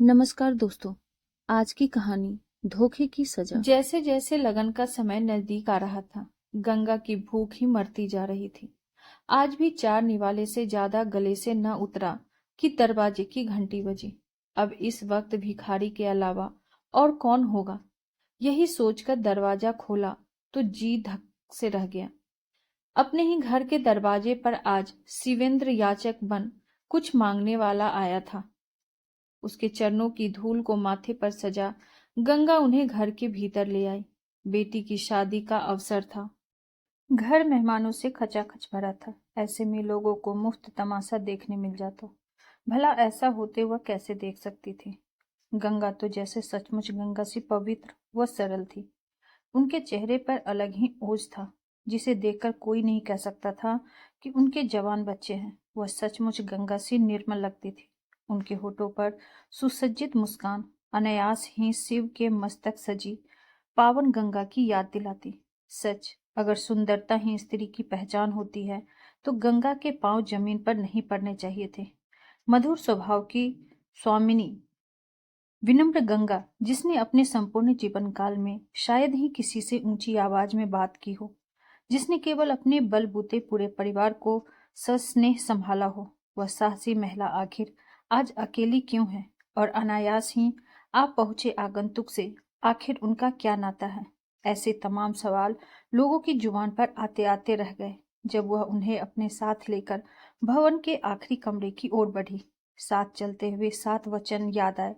नमस्कार दोस्तों। आज की कहानी धोखे की सजा। जैसे जैसे लगन का समय नजदीक आ रहा था, गंगा की भूख ही मरती जा रही थी। आज भी 4 निवाले से ज्यादा गले से न उतरा कि दरवाजे की घंटी बजी। अब इस वक्त भिखारी के अलावा और कौन होगा? यही सोचकर दरवाजा खोला तो जी धक से रह गया। अपने ही घर के दरवाजे पर आज शिवेंद्र याचक बन कुछ मांगने वाला आया था। उसके चरणों की धूल को माथे पर सजा गंगा उन्हें घर के भीतर ले आई। बेटी की शादी का अवसर था। घर मेहमानों से खचाखच भरा था। ऐसे में लोगों को मुफ्त तमाशा देखने मिल जाता। भला ऐसा होते वह कैसे देख सकती थी? गंगा तो जैसे सचमुच गंगा सी पवित्र व सरल थी। उनके चेहरे पर अलग ही ओज था, जिसे देखकर कोई नहीं कह सकता था कि उनके जवान बच्चे हैं। वह सचमुच गंगा सी निर्मल लगती थी। उनके होठों पर सुसज्जित मुस्कान अनायास ही शिव के मस्तक सजी पावन गंगा की याद दिलाती। सच, अगर सुंदरता ही स्त्री की पहचान होती है तो गंगा के पांव जमीन पर नहीं पड़ने चाहिए थे। मधुर स्वभाव की स्वामिनी विनम्र गंगा, जिसने अपने संपूर्ण जीवन काल में शायद ही किसी से ऊंची आवाज में बात की हो, जिसने केवल अपने बलबूते पूरे परिवार को सस्नेह संभाला हो, वह साहसी महिला आखिर आज अकेली क्यों है? और अनायास ही आप पहुंचे आगंतुक से आखिर उनका क्या नाता है? ऐसे तमाम सवाल लोगों की जुबान पर आते आते रह गए जब वह उन्हें अपने साथ लेकर भवन के आखिरी कमरे की ओर बढ़ी। साथ चलते हुए 7 वचन याद आए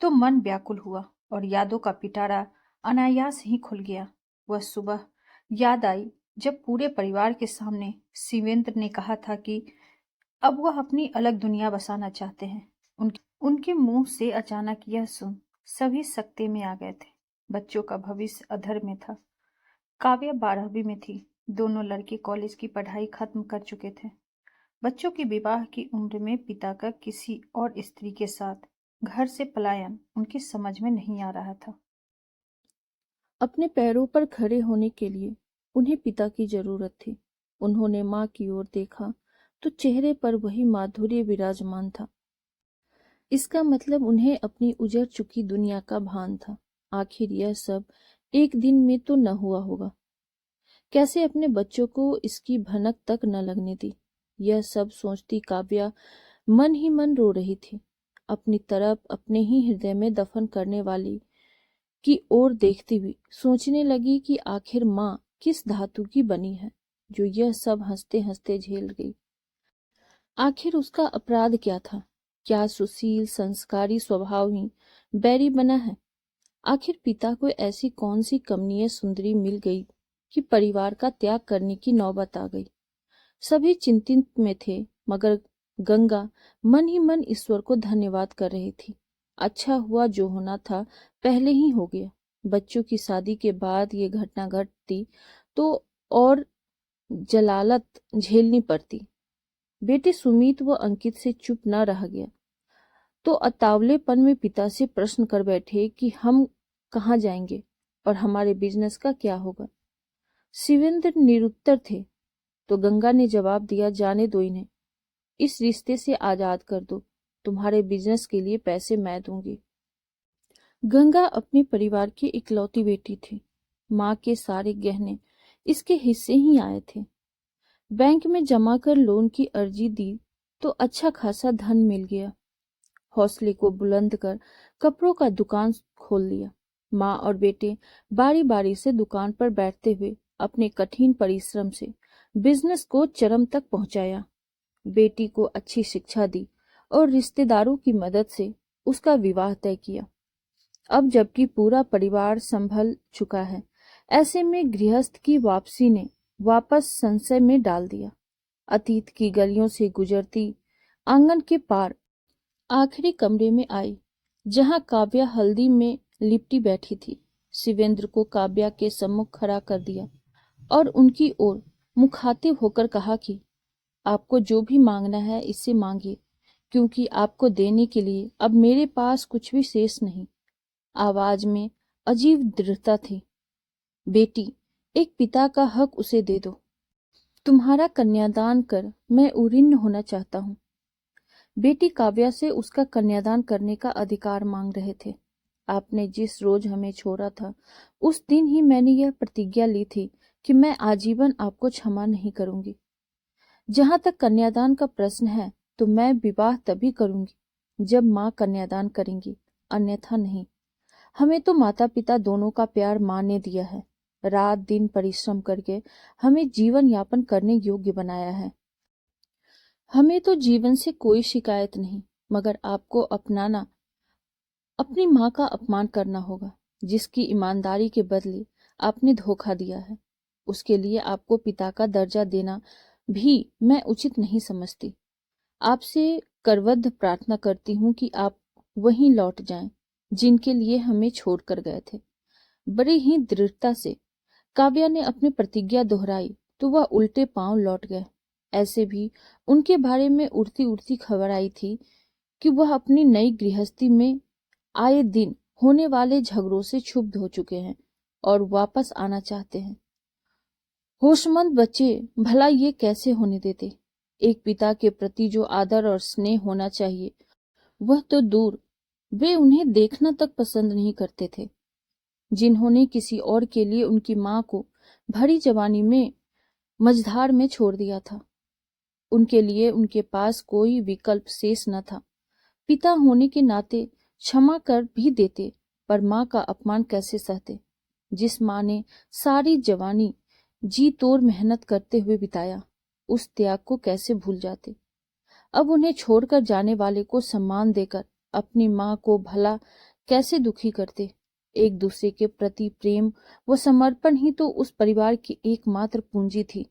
तो मन व्याकुल हुआ और यादों का पिटारा अनायास ही खुल गया। वह सुबह याद आई जब पूरे परिवार के सामने शिवेंद्र ने कहा था कि अब वह अपनी अलग दुनिया बसाना चाहते हैं। उनके मुंह से अचानक यह सुन सभी सकते में आ गए थे। बच्चों का भविष्य अधर में था। काव्या 12वीं में थी। दोनों लड़के कॉलेज की पढ़ाई खत्म कर चुके थे। बच्चों की विवाह की उम्र में पिता का किसी और स्त्री के साथ घर से पलायन उनकी समझ में नहीं आ रहा था। अपने पैरों पर खड़े होने के लिए उन्हें पिता की जरूरत थी। उन्होंने माँ की ओर देखा तो चेहरे पर वही माधुर्य विराजमान था। इसका मतलब उन्हें अपनी उजड़ चुकी दुनिया का भान था। आखिर यह सब एक दिन में तो न हुआ होगा। कैसे अपने बच्चों को इसकी भनक तक न लगने दी? यह सब सोचती काव्या मन ही मन रो रही थी। अपनी तरफ अपने ही हृदय में दफन करने वाली की ओर देखती हुई सोचने लगी कि आखिर माँ किस धातु की बनी है जो यह सब हंसते हंसते झेल गई। आखिर उसका अपराध क्या था? क्या सुशील संस्कारी स्वभाव ही बैरी बना है? आखिर पिता को ऐसी कौन सी कमनीय सुंदरी मिल गई कि परिवार का त्याग करने की नौबत आ गई? सभी चिंतित में थे, मगर गंगा मन ही मन ईश्वर को धन्यवाद कर रही थी। अच्छा हुआ, जो होना था पहले ही हो गया। बच्चों की शादी के बाद ये घटना घटती तो और जलालत झेलनी पड़ती। बेटे सुमीत व अंकित से चुप न रह गया तो अतावलेपन में पिता से प्रश्न कर बैठे कि हम कहाँ जाएंगे और हमारे बिजनेस का क्या होगा। शिवेंद्र निरुत्तर थे तो गंगा ने जवाब दिया, जाने दो इन्हें, इस रिश्ते से आजाद कर दो। तुम्हारे बिजनेस के लिए पैसे मैं दूंगी। गंगा अपने परिवार की इकलौती बेटी थी। माँ के सारे गहने इसके हिस्से ही आए थे। बैंक में जमा कर लोन की अर्जी दी तो अच्छा खासा धन मिल गया। हौसले को बुलंद कर कपड़ों का दुकान खोल लिया। माँ और बेटे बारी बारी से दुकान पर बैठते हुए अपने कठिन परिश्रम से बिजनेस को चरम तक पहुंचाया। बेटी को अच्छी शिक्षा दी और रिश्तेदारों की मदद से उसका विवाह तय किया। अब जबकि पूरा परिवार संभल चुका है, ऐसे में गृहस्थ की वापसी ने वापस संशय में डाल दिया। अतीत की गलियों से गुजरती आंगन के पार आखिरी कमरे में आई, जहां काव्या हल्दी में लिपटी बैठी थी। शिवेंद्र को काव्या के सम्मुख खड़ा कर दिया और उनकी ओर मुखातिब होकर कहा कि आपको जो भी मांगना है इससे मांगिए, क्योंकि आपको देने के लिए अब मेरे पास कुछ भी शेष नहीं। आवाज में अजीब दृढ़ता थी। बेटी, एक पिता का हक उसे दे दो। तुम्हारा कन्यादान कर मैं उरीन होना चाहता हूँ। बेटी काव्या से उसका कन्यादान करने का अधिकार मांग रहे थे। आपने जिस रोज हमें छोड़ा था, उस दिन ही मैंने यह प्रतिज्ञा ली थी कि मैं आजीवन आपको क्षमा नहीं करूंगी। जहां तक कन्यादान का प्रश्न है, तो मैं विवाह तभी करूंगी जब माँ कन्यादान करेंगी, अन्यथा नहीं। हमें तो माता पिता दोनों का प्यार माँ ने दिया है, रात दिन परिश्रम करके हमें जीवन यापन करने योग्य बनाया है। हमें तो जीवन से कोई शिकायत नहीं, मगर आपको अपनाना अपनी माँ का अपमान करना होगा, जिसकी ईमानदारी के बदले आपने धोखा दिया है। उसके लिए आपको पिता का दर्जा देना भी मैं उचित नहीं समझती। आपसे करवद्ध प्रार्थना करती हूँ कि आप वहीं लौट जाएं, जिनके लिए हमें छोड़कर गए थे। बड़ी ही दृढ़ता से काव्या ने अपनी प्रतिज्ञा दोहराई तो वह उल्टे पांव लौट गए। ऐसे भी उनके बारे में उड़ती उड़ती खबर आई थी कि वह अपनी नई गृहस्थी में आए दिन होने वाले झगड़ों से क्षुब्ध हो चुके हैं और वापस आना चाहते हैं। होशमंद बच्चे भला ये कैसे होने देते? एक पिता के प्रति जो आदर और स्नेह होना चाहिए, वह तो दूर, वे उन्हें देखना तक पसंद नहीं करते थे। जिन्होंने किसी और के लिए उनकी माँ को भरी जवानी में मझधार में छोड़ दिया था, उनके लिए उनके पास कोई विकल्प शेष न था। पिता होने के नाते क्षमा कर भी देते, पर माँ का अपमान कैसे सहते? जिस माँ ने सारी जवानी जी तोड़ मेहनत करते हुए बिताया, उस त्याग को कैसे भूल जाते? अब उन्हें छोड़कर जाने वाले को सम्मान देकर अपनी माँ को भला कैसे दुखी करते? एक दूसरे के प्रति प्रेम व समर्पण ही तो उस परिवार की एकमात्र पूंजी थी।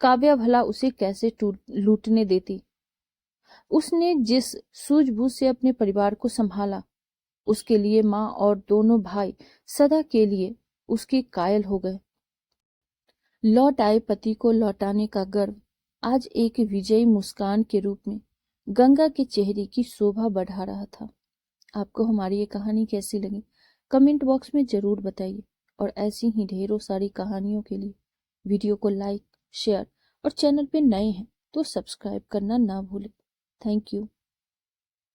काव्या भला उसे कैसे लूटने देती? उसने जिस सूझबूझ से अपने परिवार को संभाला, उसके लिए माँ और दोनों भाई सदा के लिए उसके कायल हो गए। लौट आए पति को लौटाने का गर्व आज एक विजयी मुस्कान के रूप में गंगा के चेहरे की शोभा बढ़ा रहा था। आपको हमारी ये कहानी कैसी लगी? कमेंट बॉक्स में जरूर बताइए, और ऐसी ही ढेरों सारी कहानियों के लिए वीडियो को लाइक, शेयर और चैनल पे नए हैं तो सब्सक्राइब करना ना भूलें। Thank you.